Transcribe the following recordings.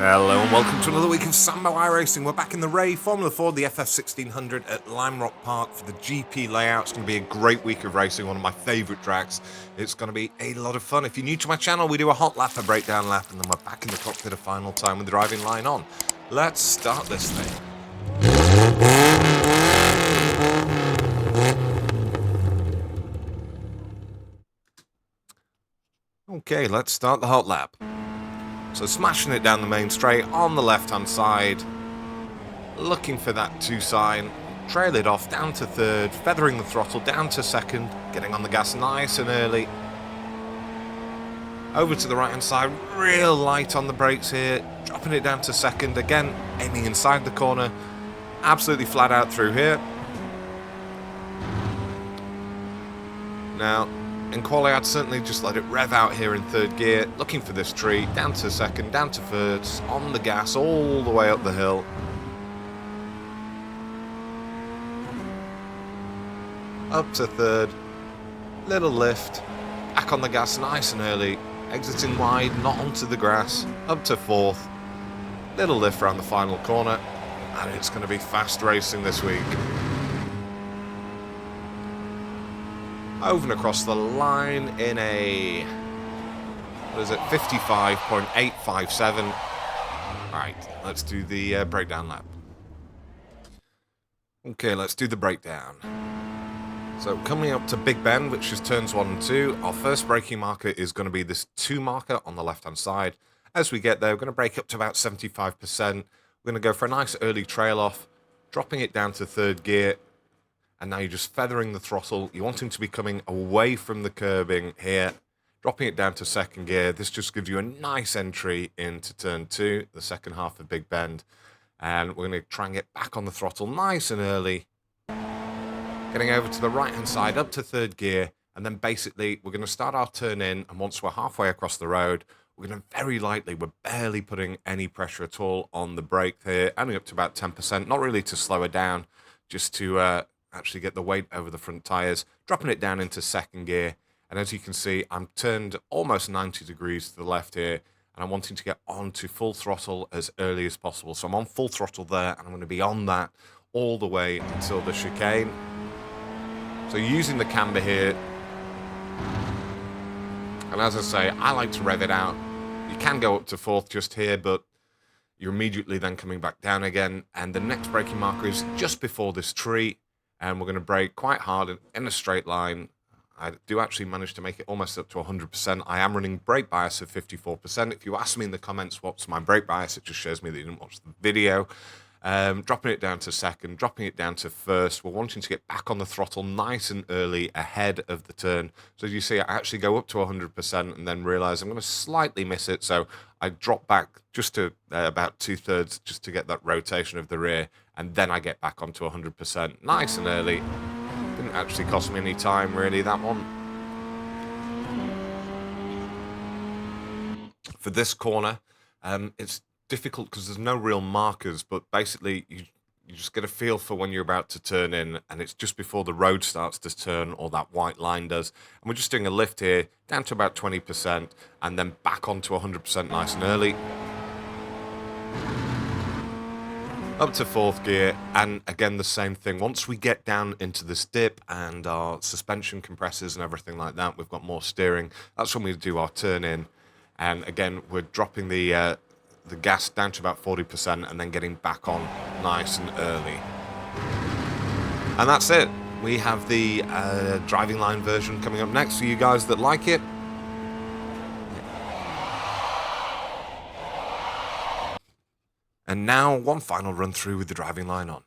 Hello and welcome to another week of Sambo iRacing. We're back in the Ray Formula Ford, the FF1600 at Lime Rock Park for the GP layout. It's going to be a great week of racing, one of my favourite tracks. It's going to be a lot of fun. If you're new to my channel, we do a hot lap, a breakdown lap, and then we're back in the cockpit a final time with the driving line on. Let's start this thing. Okay, let's start the hot lap. So smashing it down the main straight on the left-hand side, looking for that 2 sign, trail it off down to third, feathering the throttle down to second, getting on the gas nice and early. Over to the right-hand side, real light on the brakes here, dropping it down to second, again aiming inside the corner, absolutely flat out through here. Now, in quali, I'd certainly just let it rev out here in third gear, looking for this tree, down to second, down to third, on the gas all the way up the hill. Up to third, little lift, back on the gas nice and early, exiting wide, not onto the grass, up to fourth, little lift around the final corner, and it's going to be fast racing this week. Over and across the line in a, what is it, 55.857. Right, let's do the breakdown lap. Okay, let's do the breakdown. So coming up to Big Bend, which is turns 1 and 2, our first braking marker is going to be this 2 marker on the left-hand side. As we get there, we're going to brake up to about 75%. We're going to go for a nice early trail off, dropping it down to third gear. And now you're just feathering the throttle. You want him to be coming away from the curbing here, dropping it down to second gear. This just gives you a nice entry into turn 2, the second half of Big Bend. And we're going to try and get back on the throttle nice and early. Getting over to the right-hand side, up to third gear. And then basically, we're going to start our turn in. And once we're halfway across the road, we're going to very lightly, we're barely putting any pressure at all on the brake here. Only up to about 10%. Not really to slow her down, just to actually get the weight over the front tyres, dropping it down into second gear. And as you can see, I'm turned almost 90 degrees to the left here, and I'm wanting to get on to full throttle as early as possible. So I'm on full throttle there, and I'm going to be on that all the way until the chicane. So using the camber here, and as I say, I like to rev it out. You can go up to fourth just here, but you're immediately then coming back down again. And the next braking marker is just before this tree. And we're going to brake quite hard in a straight line. I do actually manage to make it almost up to 100%. I am running brake bias of 54%. If you ask me in the comments what's my brake bias, it just shows me that you didn't watch the video. Dropping it down to second, dropping it down to first. We're wanting to get back on the throttle nice and early ahead of the turn. So as you see, I actually go up to 100% and then realize I'm going to slightly miss it. So I drop back just to about 2/3 just to get that rotation of the rear. And then I get back onto 100%, nice and early. Didn't actually cost me any time, really, that one. For this corner, it's difficult because there's no real markers, but basically you just get a feel for when you're about to turn in, and it's just before the road starts to turn, or that white line does. And we're just doing a lift here, down to about 20%, and then back onto 100% nice and early. Up to fourth gear, and again the same thing. Once we get down into this dip and our suspension compressors and everything like that, we've got more steering. That's when we do our turn in, and again we're dropping the gas down to about 40% and then getting back on nice and early. And that's it. We have the driving line version coming up next for you guys that like it. And now, one final run through with the driving line on.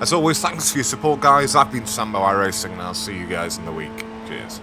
As always, thanks for your support, guys. I've been Sambo iRacing, and I'll see you guys in the week. Cheers.